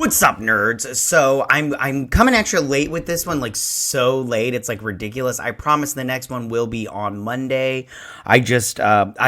What's up, nerds? So I'm coming extra late with this one, like so late, it's like ridiculous. I promise the next one will be on Monday. I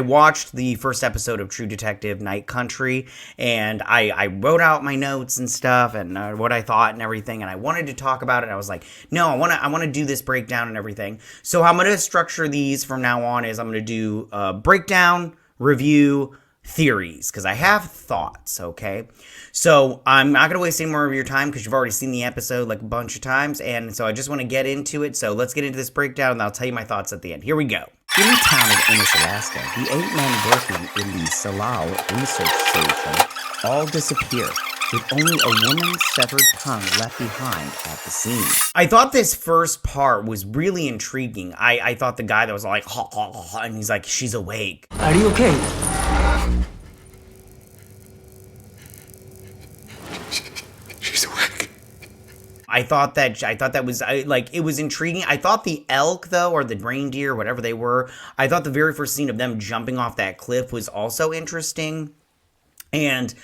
watched the first episode of True Detective Night Country, and I wrote out my notes and stuff and what I thought and everything, and I wanted to talk about it. I was like, no, I want to do this breakdown and everything. So how I'm going to structure these from now on is I'm going to do breakdown, review, theories, because I have thoughts, okay? So I'm not going to waste any more of your time because you've already seen the episode like a bunch of times, and so I just want to get into it. So let's get into this breakdown, and I'll tell you my thoughts at the end. Here we go. In the town of Ennis, Alaska, the 8 men working in the Salal research station all disappear, with only a woman's severed tongue left behind at the scene. I thought this first part was really intriguing. I thought the guy that was like, ha, ha, ha, and he's like, she's awake. Are you okay? She's awake. I thought that was it was intriguing. I thought the elk though, or the reindeer, whatever they were, I thought the very first scene of them jumping off that cliff was also interesting. And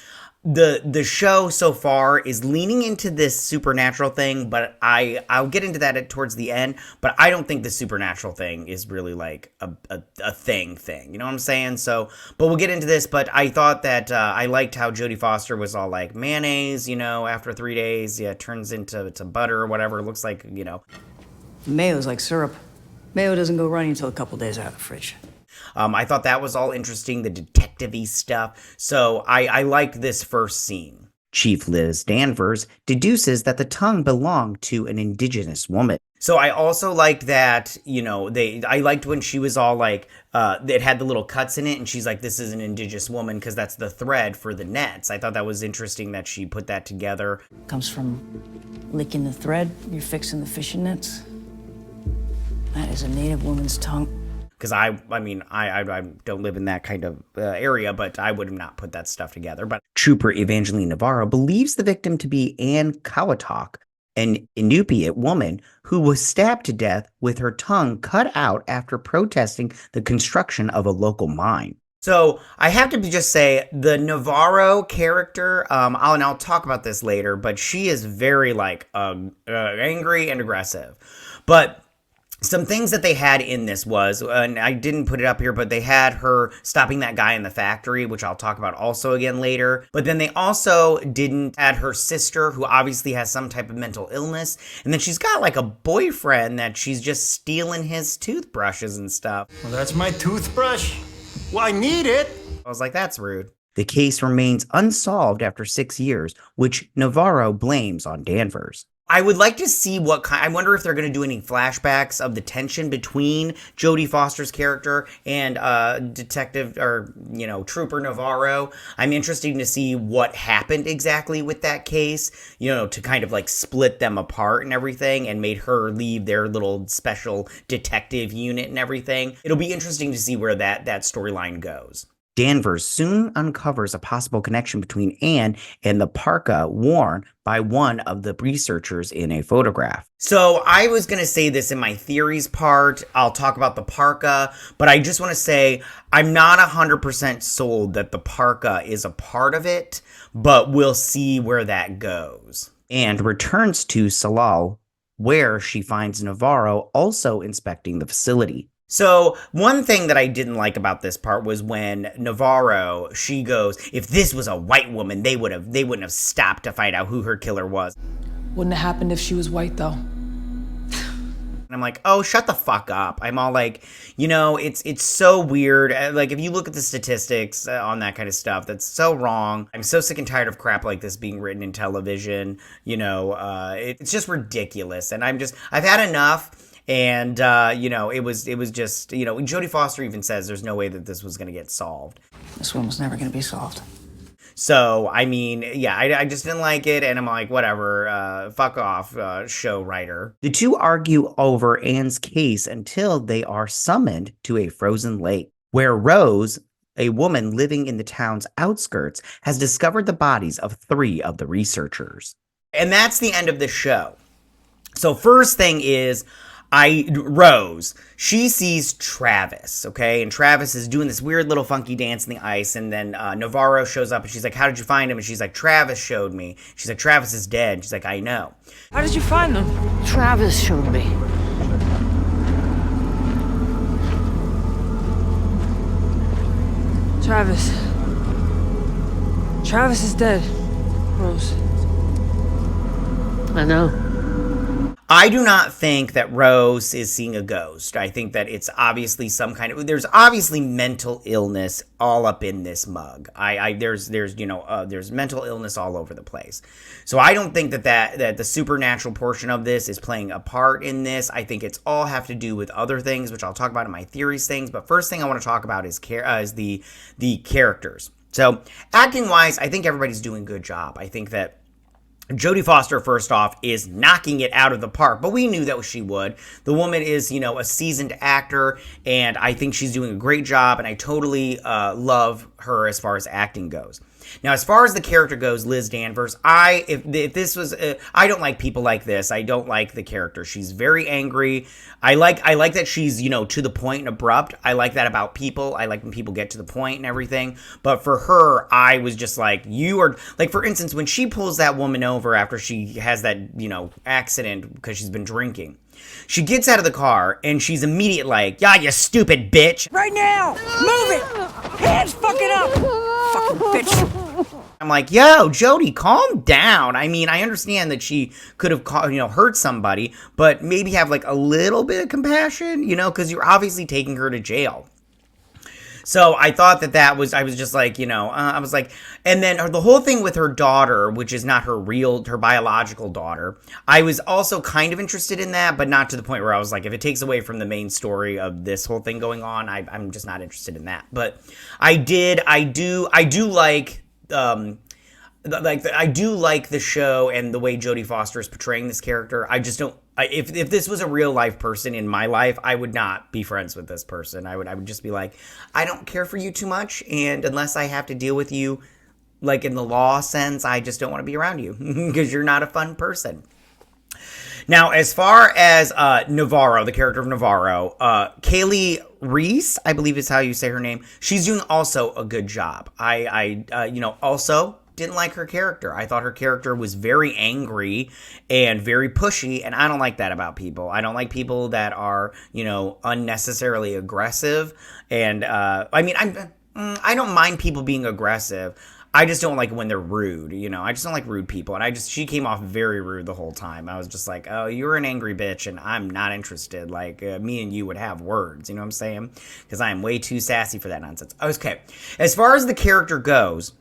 the show so far is leaning into this supernatural thing, but I'll get into that towards the end. But I don't think the supernatural thing is really like a thing. You know what I'm saying? So, but we'll get into this. But I thought that I liked how Jodie Foster was all like mayonnaise, you know, after 3 days, yeah, it turns into butter or whatever. It looks like, you know. Mayo's like syrup. Mayo doesn't go runny until a couple days out of the fridge. I thought that was all interesting, the detective-y stuff. So I liked this first scene. Chief Liz Danvers deduces that the tongue belonged to an indigenous woman. So I also liked that, you know, I liked when she was all like, it had the little cuts in it, and she's like, this is an indigenous woman, because that's the thread for the nets. I thought that was interesting that she put that together. Comes from licking the thread, you're fixing the fishing nets. That is a native woman's tongue. Because I don't live in that kind of area, but I would have not put that stuff together. But Trooper Evangeline Navarro believes the victim to be Ann Kawatok, an Inupiat woman who was stabbed to death with her tongue cut out after protesting the construction of a local mine. So I have to just say the Navarro character, I'll talk about this later, but she is very like angry and aggressive. But some things that they had in this was, and I didn't put it up here, but they had her stopping that guy in the factory, which I'll talk about also again later. But then they also didn't add her sister, who obviously has some type of mental illness. And then she's got like a boyfriend that she's just stealing his toothbrushes and stuff. Well, that's my toothbrush. Well, I need it. I was like, that's rude. The case remains unsolved after 6 years, which Navarro blames on Danvers. I would like to see I wonder if they're going to do any flashbacks of the tension between Jodie Foster's character and Detective, or, you know, Trooper Navarro. I'm interested to see what happened exactly with that case, you know, to kind of like split them apart and everything, and made her leave their little special detective unit and everything. It'll be interesting to see where that storyline goes. Danvers soon uncovers a possible connection between Anne and the parka worn by one of the researchers in a photograph. So I was going to say this in my theories part. I'll talk about the parka, but I just want to say I'm not 100% sold that the parka is a part of it, but we'll see where that goes. And returns to Salal, where she finds Navarro also inspecting the facility. So one thing that I didn't like about this part was when Navarro, she goes, if this was a white woman, they wouldn't have stopped to find out who her killer was. Wouldn't have happened if she was white, though. And I'm like, oh, shut the fuck up. I'm all like, you know, it's so weird. Like, if you look at the statistics on that kind of stuff, that's so wrong. I'm so sick and tired of crap like this being written in television. You know, it's just ridiculous. And I've had enough. And, you know, it was just, you know, Jodie Foster even says there's no way that this was going to get solved. This one was never going to be solved. So, I mean, yeah, I just didn't like it. And I'm like, whatever, fuck off, show writer. The two argue over Anne's case until they are summoned to a frozen lake, where Rose, a woman living in the town's outskirts, has discovered the bodies of 3 of the researchers. And that's the end of the show. So first thing is, Rose, she sees Travis, okay? And Travis is doing this weird little funky dance in the ice, and then Navarro shows up, and she's like, how did you find him? And she's like, Travis showed me. She's like, Travis is dead. And she's like, I know. How did you find them? Travis showed me. Travis is dead, Rose. I know. I do not think that Rose is seeing a ghost. I think that it's obviously there's obviously mental illness all up in this mug. There's mental illness all over the place. So I don't think that the supernatural portion of this is playing a part in this. I think it's all have to do with other things, which I'll talk about in my theories things. But first thing I want to talk about is the characters. So acting wise, I think everybody's doing a good job. I think that Jodie Foster, first off, is knocking it out of the park, but we knew that she would. The woman is, a seasoned actor, and I think she's doing a great job, and I totally love her as far as acting goes. Now, as far as the character goes, Liz Danvers, if this was, I don't like people like this. I don't like the character. She's very angry. I like that she's, to the point and abrupt. I like that about people. I like when people get to the point and everything. But for her, I was just like, for instance, when she pulls that woman over after she has that, accident because she's been drinking. She gets out of the car, and she's immediate like, yeah, you stupid bitch. Right now! Move it! Hands fucking up! Fucking bitch! I'm like, yo, Jodie, calm down. I mean, I understand that she could have, hurt somebody, but maybe have, a little bit of compassion, because you're obviously taking her to jail. So I thought I was just like, I was like, and then the whole thing with her daughter, which is not her biological daughter, I was also kind of interested in that, but not to the point where I was like, if it takes away from the main story of this whole thing going on, I'm just not interested in that. But I do like, I do like the show and the way Jodie Foster is portraying this character. I just don't. If this was a real life person in my life, I would not be friends with this person. I would just be like, I don't care for you too much, and unless I have to deal with you, in the law sense, I just don't want to be around you because you're not a fun person. Now, as far as Navarro, the character of Navarro, Kaylee Reis, I believe is how you say her name. She's doing also a good job. I also didn't like her character. I thought her character was very angry and very pushy, and I don't like that about people. I don't like people that are, unnecessarily aggressive. And I don't mind people being aggressive. I just don't like when they're rude, I just don't like rude people. And she came off very rude the whole time. I was just like, oh, you're an angry bitch and I'm not interested. Me and you would have words, you know what I'm saying? Because I am way too sassy for that nonsense. Okay. As far as the character goes,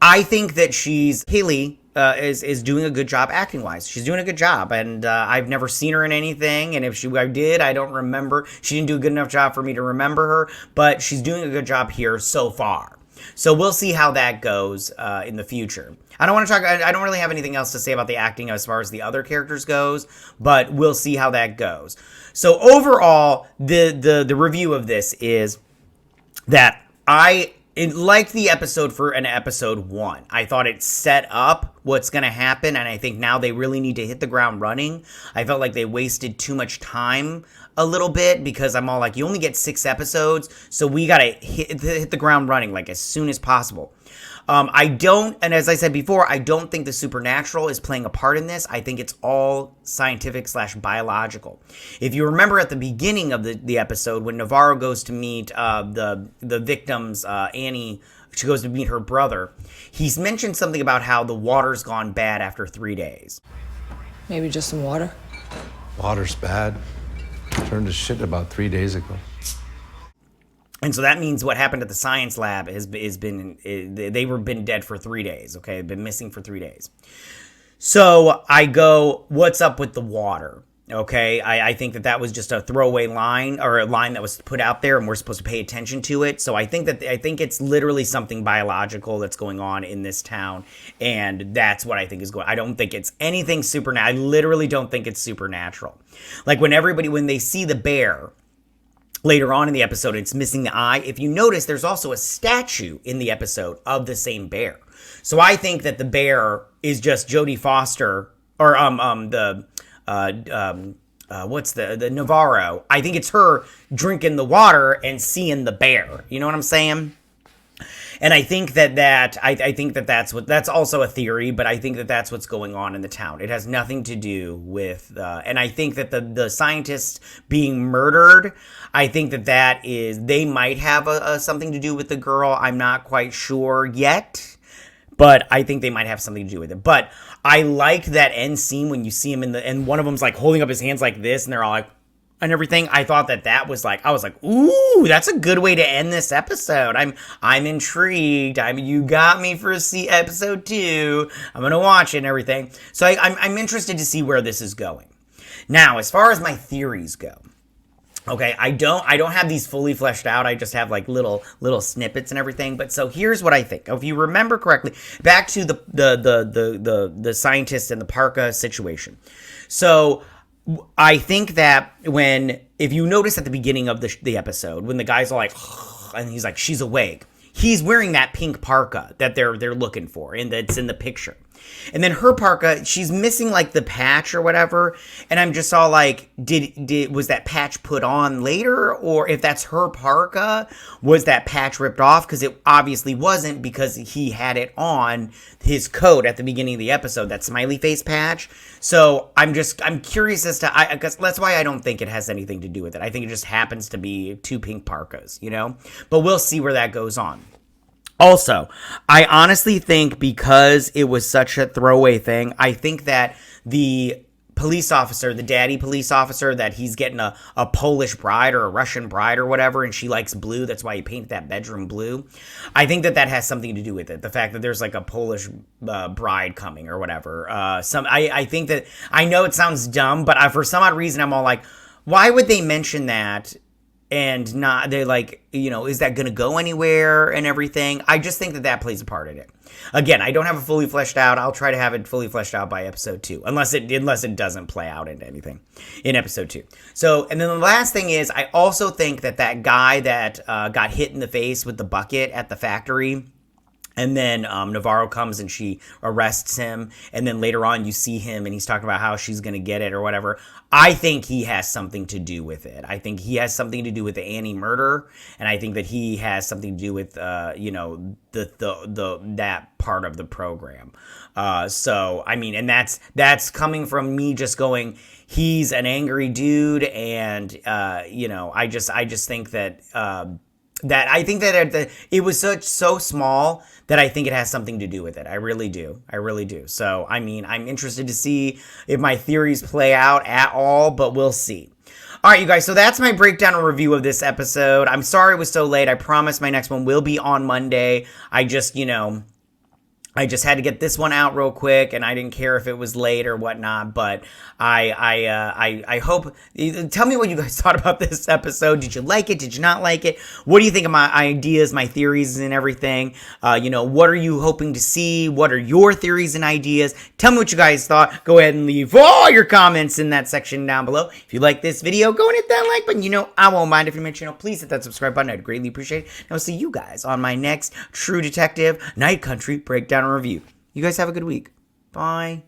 I think that Haley is doing a good job acting wise. She's doing a good job, and I've never seen her in anything. And if I did, I don't remember. She didn't do a good enough job for me to remember her, but she's doing a good job here so far. So we'll see how that goes in the future. I don't really have anything else to say about the acting as far as the other characters goes, but we'll see how that goes. So overall, the review of this is that I liked the episode for an episode 1. I thought it set up what's going to happen, and I think now they really need to hit the ground running. I felt like they wasted too much time a little bit because I'm all like, you only get 6 episodes, so we got to hit the ground running as soon as possible. And as I said before, I don't think the supernatural is playing a part in this. I think it's all scientific / biological. If you remember at the beginning of the episode, when Navarro goes to meet the victims, Annie, she goes to meet her brother, he's mentioned something about how the water's gone bad after 3 days. Maybe just some water? Water's bad. Turned to shit about 3 days ago. And so that means what happened at the science lab has been been dead for 3 days, okay? They've been missing for 3 days. So I go, what's up with the water? Okay, I think that was just a throwaway line, or a line that was put out there, and we're supposed to pay attention to it. So I think it's literally something biological that's going on in this town, and that's what I think is going. I don't think it's anything supernatural. I literally don't think it's supernatural. When they see the bear later on in the episode, it's missing the eye. If you notice, there's also a statue in the episode of the same bear. So I think that the bear is just Jodie Foster, or what's the Navarro. I think it's her drinking the water and seeing the bear. You know what I'm saying? And I think I think that's also a theory, but I think that that's what's going on in the town. It has nothing to do with, and I think that the scientists being murdered, I think that is, they might have something to do with the girl. I'm not quite sure yet, but I think they might have something to do with it. But I like that end scene when you see him and one of them's like holding up his hands like this, and they're all like, and everything. I thought that was like, I was like, ooh, that's a good way to end this episode. I'm intrigued. You got me for episode 2. I'm gonna watch it and everything. So I'm interested to see where this is going. Now, as far as my theories go, okay, I don't have these fully fleshed out. I just have like little snippets and everything. But so here's what I think. If you remember correctly, back to the scientist and the parka situation. So I think that if you notice at the beginning of the episode, when the guy's all like, and he's like, she's awake, he's wearing that pink parka that they're looking for, and that's in the picture. And then her parka, she's missing like the patch or whatever. And I'm just all like, was that patch put on later? Or if that's her parka, was that patch ripped off? Because it obviously wasn't, because he had it on his coat at the beginning of the episode, that smiley face patch. So I'm curious as to, because that's why I don't think it has anything to do with it. I think it just happens to be 2 pink parkas, but we'll see where that goes on. Also, I honestly think, because it was such a throwaway thing, I think that the police officer, the daddy police officer, that he's getting a Polish bride or a Russian bride or whatever, and she likes blue, that's why he painted that bedroom blue. I think that has something to do with it. The fact that there's like a Polish bride coming or whatever. I think that, I know it sounds dumb, but for some odd reason, I'm all like, why would they mention that? And not, they're like, is that going to go anywhere and everything? I just think that plays a part in it. Again, I don't have it fully fleshed out. I'll try to have it fully fleshed out by episode 2, unless it doesn't play out into anything in episode 2. So, and then the last thing is, I also think that guy that got hit in the face with the bucket at the factory, and then Navarro comes and she arrests him. And then later on you see him and he's talking about how she's going to get it or whatever. I think he has something to do with it. I think he has something to do with the Annie murder. And I think that he has something to do with, that part of the program. So, I mean, and that's coming from me just going, he's an angry dude. And, I just think that, I think that it was so small that I think it has something to do with it. I really do. So, I mean, I'm interested to see if my theories play out at all, but we'll see. All right, you guys, so that's my breakdown and review of this episode. I'm sorry it was so late. I promise my next one will be on Monday. I just had to get this one out real quick, and I didn't care if it was late or whatnot, but I hope, tell me what you guys thought about this episode. Did you like it? Did you not like it? What do you think of my ideas, my theories and everything? What are you hoping to see? What are your theories and ideas? Tell me what you guys thought. Go ahead and leave all your comments in that section down below. If you like this video, go and hit that like button. I won't mind. If you're my channel, please hit that subscribe button. I'd greatly appreciate it. And I'll see you guys on my next True Detective Night Country breakdown and review. You guys have a good week. Bye.